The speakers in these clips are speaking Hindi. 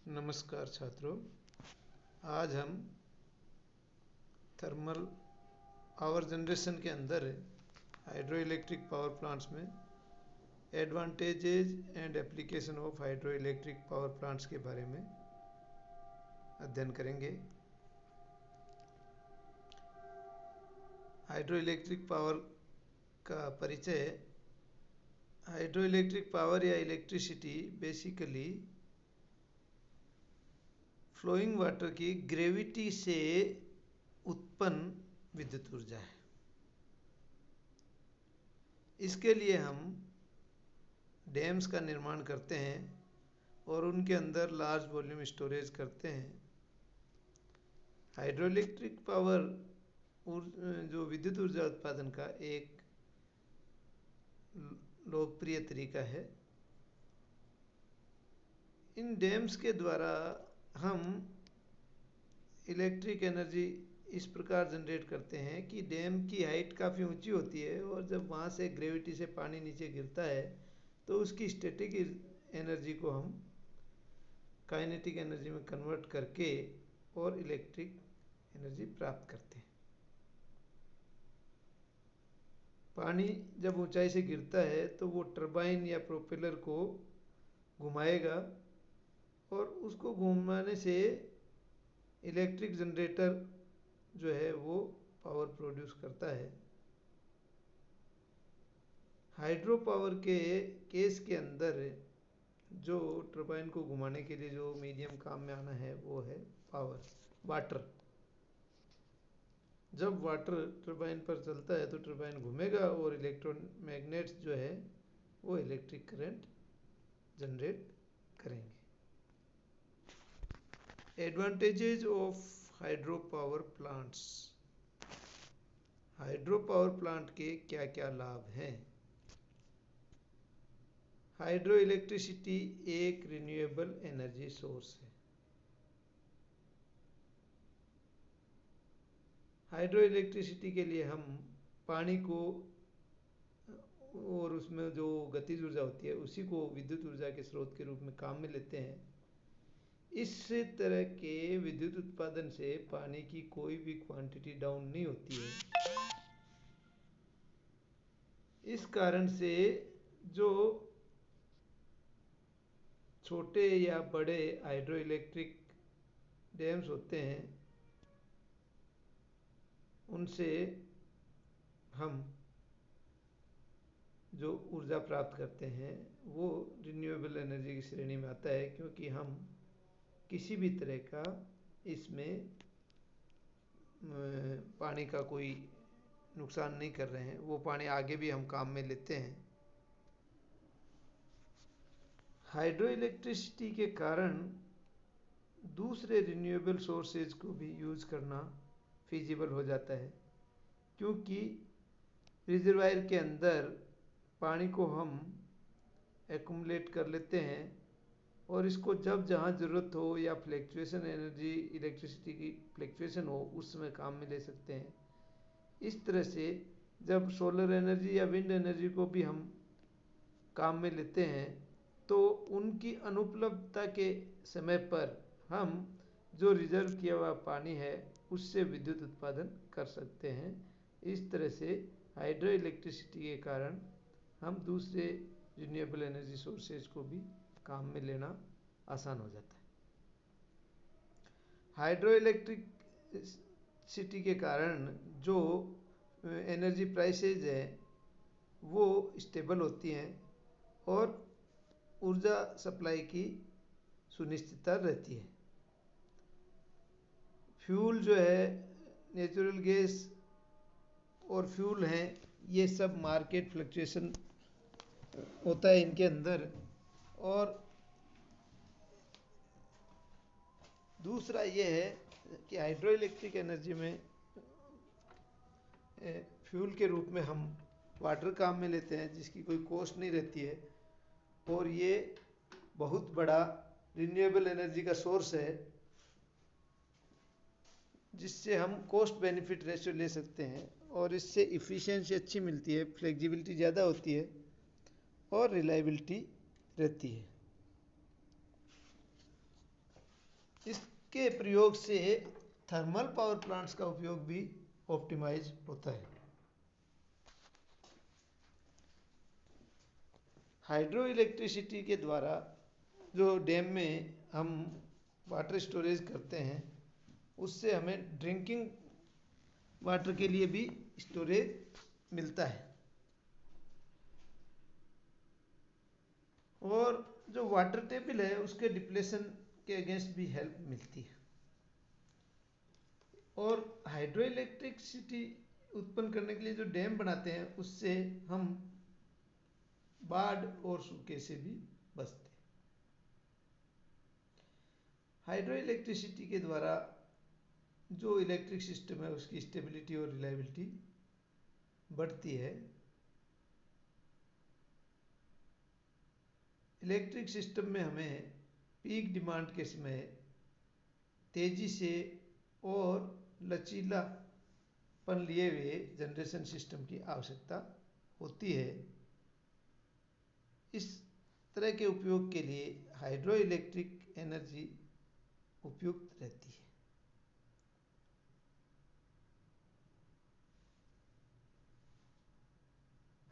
नमस्कार छात्रों। आज हम थर्मल पावर जनरेशन के अंदर हाइड्रो इलेक्ट्रिक पावर प्लांट्स में advantages and application of hydro electric power plants के बारे में अध्ययन करेंगे। हाइड्रो इलेक्ट्रिक पावर का परिचय। हाइड्रो इलेक्ट्रिक पावर या इलेक्ट्रिसिटी बेसिकली फ्लोइंग वाटर की ग्रेविटी से उत्पन्न विद्युत ऊर्जा है। इसके लिए हम डैम्स का निर्माण करते हैं और उनके अंदर लार्ज वॉल्यूम स्टोरेज करते हैं। हाइड्रो इलेक्ट्रिक पावर जो विद्युत ऊर्जा उत्पादन का एक लोकप्रिय तरीका है। इन डैम्स के द्वारा हम इलेक्ट्रिक एनर्जी इस प्रकार जनरेट करते हैं कि डैम की हाइट काफ़ी ऊंची होती है और जब वहाँ से ग्रेविटी से पानी नीचे गिरता है तो उसकी स्टैटिक एनर्जी को हम काइनेटिक एनर्जी में कन्वर्ट करके और इलेक्ट्रिक एनर्जी प्राप्त करते हैं। पानी जब ऊंचाई से गिरता है तो वो टरबाइन या प्रोपेलर को घुमाएगा और उसको घुमाने से इलेक्ट्रिक जनरेटर जो है वो पावर प्रोड्यूस करता है। हाइड्रो पावर के केस के अंदर जो टरबाइन को घुमाने के लिए जो मीडियम काम में आना है वो है वाटर। जब वाटर टरबाइन पर चलता है तो टरबाइन घूमेगा और इलेक्ट्रोमैग्नेट्स जो है वो इलेक्ट्रिक करंट जनरेट करेंगे। Advantages of hydro power plants. Hydro power plant के क्या क्या लाभ हैं? हाइड्रो इलेक्ट्रिसिटी एक रिन्यूएबल एनर्जी सोर्स है। हाइड्रो इलेक्ट्रिसिटी के लिए हम पानी को और उसमें जो गतिज ऊर्जा होती है उसी को विद्युत ऊर्जा के स्रोत के रूप में काम में लेते हैं। इस तरह के विद्युत उत्पादन से पानी की कोई भी क्वांटिटी डाउन नहीं होती है। इस कारण से जो छोटे या बड़े हाइड्रो इलेक्ट्रिक डैम्स होते हैं उनसे हम जो ऊर्जा प्राप्त करते हैं वो रिन्यूएबल एनर्जी की श्रेणी में आता है, क्योंकि हम किसी भी तरह का इसमें पानी का कोई नुकसान नहीं कर रहे हैं। वो पानी आगे भी हम काम में लेते हैं। हाइड्रो इलेक्ट्रिसिटी के कारण दूसरे रिन्यूएबल सोर्सेज को भी यूज करना फिजिबल हो जाता है, क्योंकि रिजर्वायर के अंदर पानी को हम एक्युमुलेट कर लेते हैं और इसको जब जहाँ ज़रूरत हो या फ्लैक्चुएशन एनर्जी इलेक्ट्रिसिटी की फ्लैक्चुएशन हो उस समय काम में ले सकते हैं। इस तरह से जब सोलर एनर्जी या विंड एनर्जी को भी हम काम में लेते हैं तो उनकी अनुपलब्धता के समय पर हम जो रिजर्व किया हुआ पानी है उससे विद्युत उत्पादन कर सकते हैं। इस तरह से हाइड्रो इलेक्ट्रिसिटी के कारण हम दूसरे रिन्यूएबल एनर्जी सोर्सेज को भी काम में लेना आसान हो जाता है। हाइड्रो इलेक्ट्रिसिटी के कारण जो एनर्जी प्राइसेज है वो स्टेबल होती हैं और ऊर्जा सप्लाई की सुनिश्चितता रहती है। फ्यूल जो है नेचुरल गैस और फ्यूल हैं, ये सब मार्केट फ्लक्चुएशन होता है इनके अंदर। और दूसरा ये है कि हाइड्रो इलेक्ट्रिक एनर्जी में फ्यूल के रूप में हम वाटर काम में लेते हैं जिसकी कोई कॉस्ट नहीं रहती है और ये बहुत बड़ा रिन्यूएबल एनर्जी का सोर्स है जिससे हम कॉस्ट बेनिफिट रेशियो ले सकते हैं और इससे इफ़िशिएंसी अच्छी मिलती है, फ्लेक्सिबिलिटी ज़्यादा होती है और रिलायबिलिटी रहती है। इसके प्रयोग से थर्मल पावर प्लांट्स का उपयोग भी ऑप्टिमाइज होता है। हाइड्रो इलेक्ट्रिसिटी के द्वारा जो डैम में हम वाटर स्टोरेज करते हैं, उससे हमें ड्रिंकिंग वाटर के लिए भी स्टोरेज मिलता है, और जो वाटर टेबल है उसके डिप्लेशन के अगेंस्ट भी हेल्प मिलती है। और हाइड्रो इलेक्ट्रिसिटी उत्पन्न करने के लिए जो डैम बनाते हैं, उससे हम बाढ़ और सूखे से भी बचते हैं। हाइड्रो इलेक्ट्रिसिटी के द्वारा जो इलेक्ट्रिक सिस्टम है उसकी स्टेबिलिटी और रिलायबिलिटी बढ़ती है। इलेक्ट्रिक सिस्टम में हमें पीक डिमांड के समय तेजी से और लचीलापन लिए हुए जनरेशन सिस्टम की आवश्यकता होती है। इस तरह के उपयोग के लिए हाइड्रो इलेक्ट्रिक एनर्जी उपयुक्त रहती है।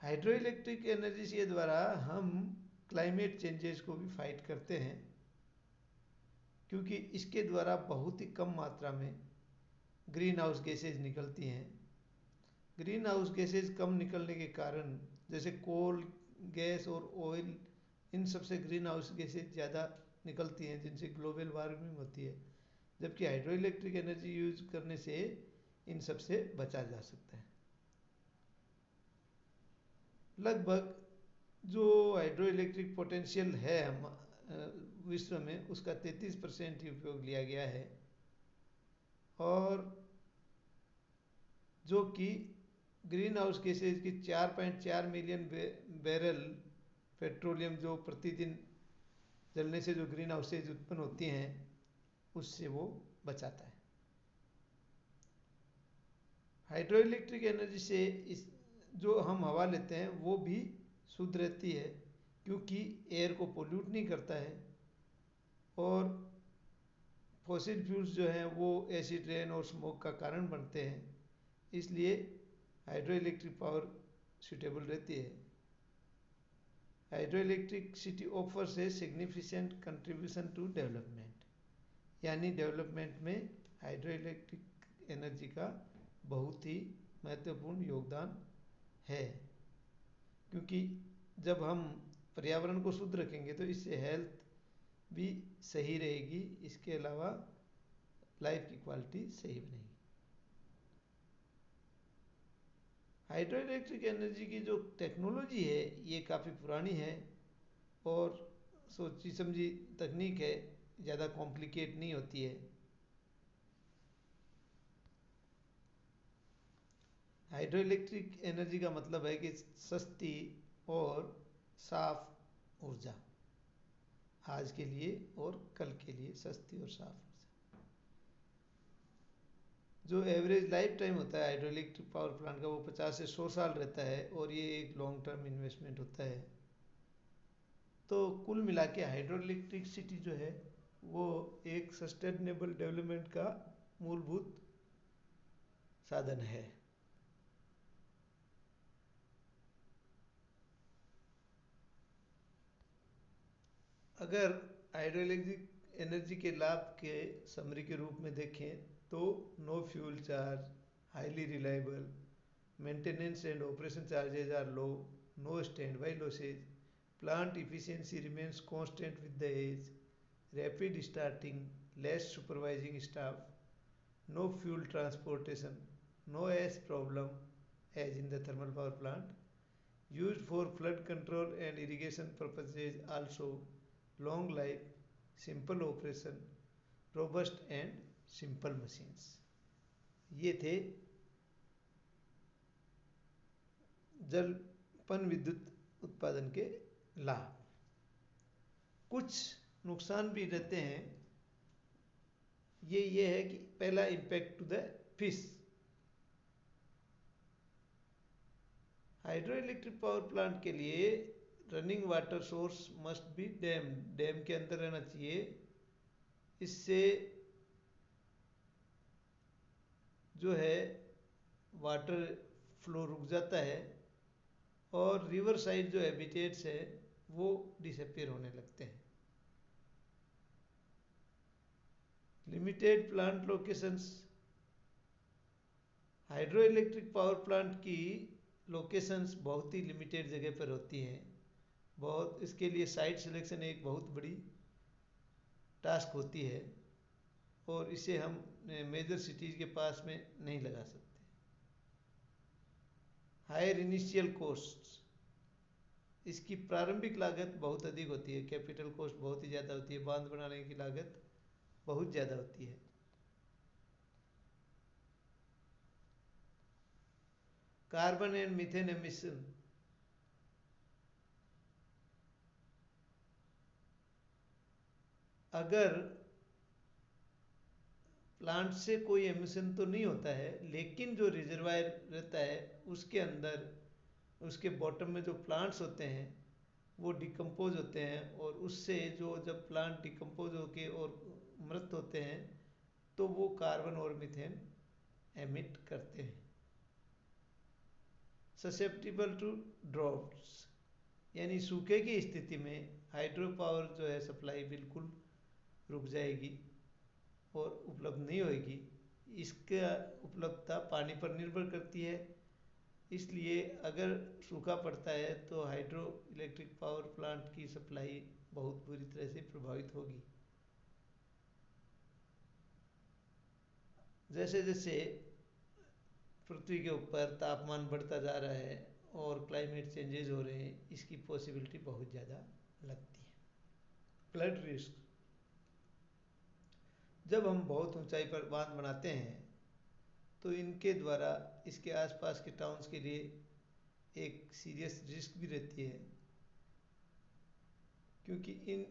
हाइड्रो इलेक्ट्रिक एनर्जी के द्वारा हम क्लाइमेट चेंजेस को भी फाइट करते हैं, क्योंकि इसके द्वारा बहुत ही कम मात्रा में ग्रीन हाउस गैसेज निकलती हैं। ग्रीन हाउस गैसेज कम निकलने के कारण, जैसे कोल गैस और ऑयल, इन सबसे ग्रीन हाउस गैसेज ज़्यादा निकलती हैं, जिनसे ग्लोबल वार्मिंग होती है। जबकि हाइड्रो इलेक्ट्रिक एनर्जी यूज करने से इन सबसे बचा जा सकता है। लगभग जो हाइड्रो इलेक्ट्रिक पोटेंशियल है हम विश्व में, उसका 33% ही उपयोग लिया गया है, और जो कि ग्रीन हाउस गैसेज की 4.4 मिलियन बैरल पेट्रोलियम जो प्रतिदिन जलने से जो ग्रीन हाउसेज उत्पन्न होती हैं, उससे वो बचाता है। हाइड्रो इलेक्ट्रिक एनर्जी से इस जो हम हवा लेते हैं वो भी शुद्ध रहती है, क्योंकि एयर को पोल्यूट नहीं करता है, और फॉसिल फ्यूल्स जो हैं वो एसिड रेन और स्मोक का कारण बनते हैं। इसलिए हाइड्रो इलेक्ट्रिक पावर सूटेबल रहती है। Hydro electricity offers a significant contribution to development, यानी डेवलपमेंट में हाइड्रो इलेक्ट्रिक एनर्जी का बहुत ही महत्वपूर्ण योगदान है, क्योंकि जब हम पर्यावरण को शुद्ध रखेंगे तो इससे हेल्थ भी सही रहेगी, इसके अलावा लाइफ की क्वालिटी सही बनेगी। हाइड्रो इलेक्ट्रिक एनर्जी की जो टेक्नोलॉजी है ये काफ़ी पुरानी है, और सोची समझी तकनीक है, ज़्यादा कॉम्प्लिकेट नहीं होती है। हाइड्रो इलेक्ट्रिक एनर्जी का मतलब है कि सस्ती और साफ ऊर्जा, आज के लिए और कल के लिए सस्ती और साफ ऊर्जा। जो एवरेज लाइफ टाइम होता है हाइड्रो इलेक्ट्रिक पावर प्लांट का, वो 50 से 100 साल रहता है, और ये एक लॉन्ग टर्म इन्वेस्टमेंट होता है। तो कुल मिला के हाइड्रो इलेक्ट्रिसिटी जो है वो एक सस्टेनेबल डेवलपमेंट का मूलभूत साधन है। अगर हाइड्रो इलेक्ट्रिक एनर्जी के लाभ के समरी के रूप में देखें तो no fuel charge, highly reliable, maintenance and operation charges are low, no stand by losses, plant efficiency remains constant with the age, rapid starting, less supervising staff, no fuel transportation, no ash problem as in the thermal power plant, used for flood control and irrigation purposes also, long life, simple operation, robust and simple machines। ये थे जलपन विद्युत उत्पादन के लाभ। कुछ नुकसान भी रहते हैं। ये है कि पहला, impact to the fish. Hydro electric power plant के लिए running water source must be dam के अंदर रहना चाहिए। इससे जो है वाटर फ्लो रुक जाता है और रिवर साइड जो हैबिटेट्स है वो डिसअपीयर होने लगते हैं। Limited plant locations, hydro electric power plant की लोकेशंस बहुत ही लिमिटेड जगह पर होती हैं। बहुत इसके लिए साइट सिलेक्शन एक बहुत बड़ी टास्क होती है और इसे हम मेजर सिटीज़ के पास में नहीं लगा सकते। हायर इनिशियल कॉस्ट, इसकी प्रारंभिक लागत बहुत अधिक होती है, कैपिटल कॉस्ट बहुत ही ज़्यादा होती है, बांध बनाने की लागत बहुत ज़्यादा होती है। कार्बन एंड मीथेन एमिशन, अगर प्लांट से कोई एमिशन तो नहीं होता है लेकिन जो रिजर्वायर रहता है उसके अंदर, उसके बॉटम में जो प्लांट्स होते हैं वो डिकम्पोज होते हैं और उससे जो जब प्लांट डिकम्पोज होके और मृत होते हैं तो वो कार्बन और मीथेन एमिट करते हैं। ससेप्टिबल टू ड्रॉप्स, यानी सूखे की स्थिति में हाइड्रो पावर जो है सप्लाई बिल्कुल रुक जाएगी और उपलब्ध नहीं होगी। इसका उपलब्धता पानी पर निर्भर करती है, इसलिए अगर सूखा पड़ता है तो हाइड्रो इलेक्ट्रिक पावर प्लांट की सप्लाई बहुत बुरी तरह से प्रभावित होगी। जैसे जैसे पृथ्वी के ऊपर तापमान बढ़ता जा रहा है और क्लाइमेट चेंजेस हो रहे हैं, इसकी पॉसिबिलिटी बहुत ज़्यादा लगती है। फ्लड रिस्क, जब हम बहुत ऊंचाई पर बांध बनाते हैं तो इनके द्वारा इसके आसपास के टाउन्स के लिए एक सीरियस रिस्क भी रहती है, क्योंकि इन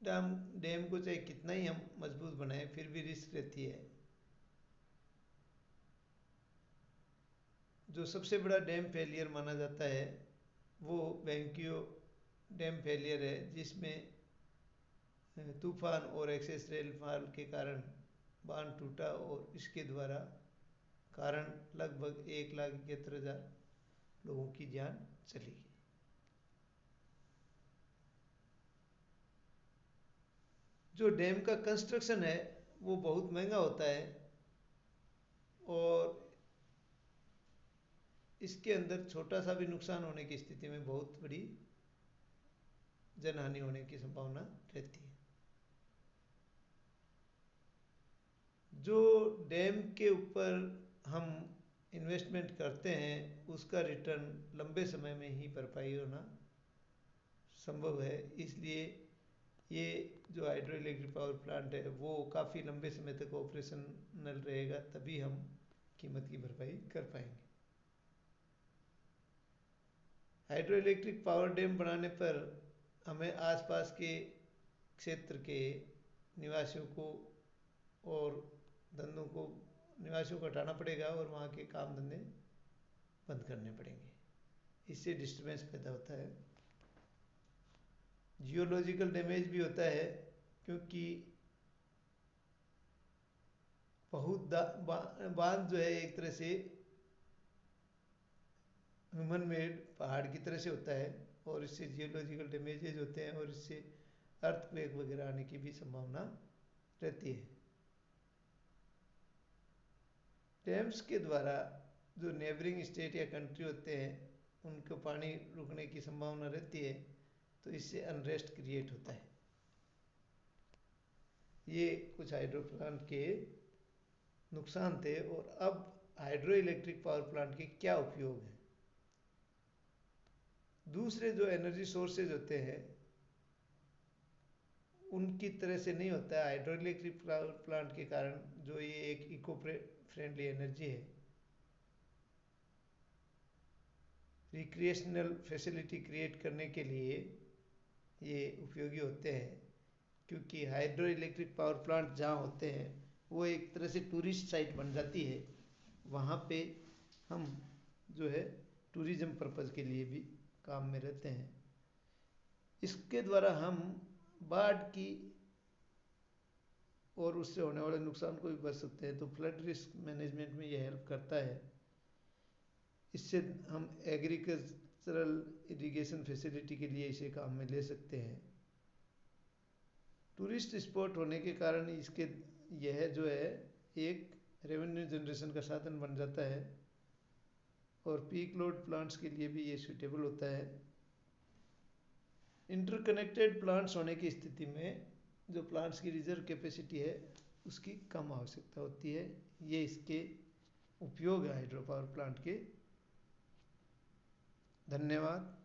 डैम को चाहे कितना ही हम मजबूत बनाएं फिर भी रिस्क रहती है। जो सबसे बड़ा डैम फेलियर माना जाता है वो वेंक्यू डैम फेलियर है, जिसमें तूफान और एक्सेस रेनफॉल के कारण बांध टूटा और इसके द्वारा कारण लगभग 1,71,000 लोगों की जान चली गई। जो डैम का कंस्ट्रक्शन है वो बहुत महंगा होता है और इसके अंदर छोटा सा भी नुकसान होने की स्थिति में बहुत बड़ी जनहानि होने की संभावना रहती है। जो डैम के ऊपर हम इन्वेस्टमेंट करते हैं उसका रिटर्न लंबे समय में ही भरपाई होना संभव है, इसलिए ये जो हाइड्रो इलेक्ट्रिक पावर प्लांट है वो काफ़ी लंबे समय तक ऑपरेशनल रहेगा, तभी हम कीमत की भरपाई कर पाएंगे। हाइड्रो इलेक्ट्रिक पावर डैम बनाने पर हमें आसपास के क्षेत्र के निवासियों को और धंधों को निवासियों को हटाना पड़ेगा और वहाँ के काम धंधे बंद करने पड़ेंगे, इससे डिस्टर्बेंस पैदा होता है। जियोलॉजिकल डैमेज भी होता है, क्योंकि बहुत बांध जो है एक तरह से ह्यूमन मेड पहाड़ की तरह से होता है और इससे जियोलॉजिकल डैमेजेज होते हैं और इससे अर्थक्वेक वगैरह आने की भी संभावना रहती है। डैम्स के द्वारा जो नेबरिंग स्टेट या कंट्री होते हैं उनको पानी रुकने की संभावना रहती है, तो इससे अनरेस्ट क्रिएट होता है। ये कुछ हाइड्रो प्लांट के नुकसान थे। और अब हाइड्रो इलेक्ट्रिक पावर प्लांट के क्या उपयोग हैं। दूसरे जो एनर्जी सोर्सेज होते हैं उनकी तरह से नहीं होता है। हाइड्रो इलेक्ट्रिक पावर प्लांट के कारण जो ये एक इको फ्रेंडली एनर्जी है, रिक्रिएशनल फैसिलिटी क्रिएट करने के लिए ये उपयोगी होते हैं, क्योंकि हाइड्रो इलेक्ट्रिक पावर प्लांट जहाँ होते हैं वो एक तरह से टूरिस्ट साइट बन जाती है। वहाँ पे हम जो है टूरिज्म पर्पज़ के लिए भी काम में रहते हैं। इसके द्वारा हम बाढ़ की और उससे होने वाले नुकसान को भी बच सकते हैं। तो फ्लड रिस्क मैनेजमेंट में ये हेल्प करता है। इससे हम एग्रीकल्चरल इरिगेशन फैसिलिटी के लिए इसे काम में ले सकते हैं। टूरिस्ट स्पॉट होने के कारण इसके यह जो है एक रेवेन्यू जनरेशन का साधन बन जाता है और पीक लोड प्लांट्स के लिए भी ये सूटेबल होता है। इंटरकनेक्टेड प्लांट्स होने की स्थिति में जो प्लांट्स की रिजर्व कैपेसिटी है उसकी कम आवश्यकता होती है। ये इसके उपयोग है हाइड्रो पावर प्लांट के। धन्यवाद।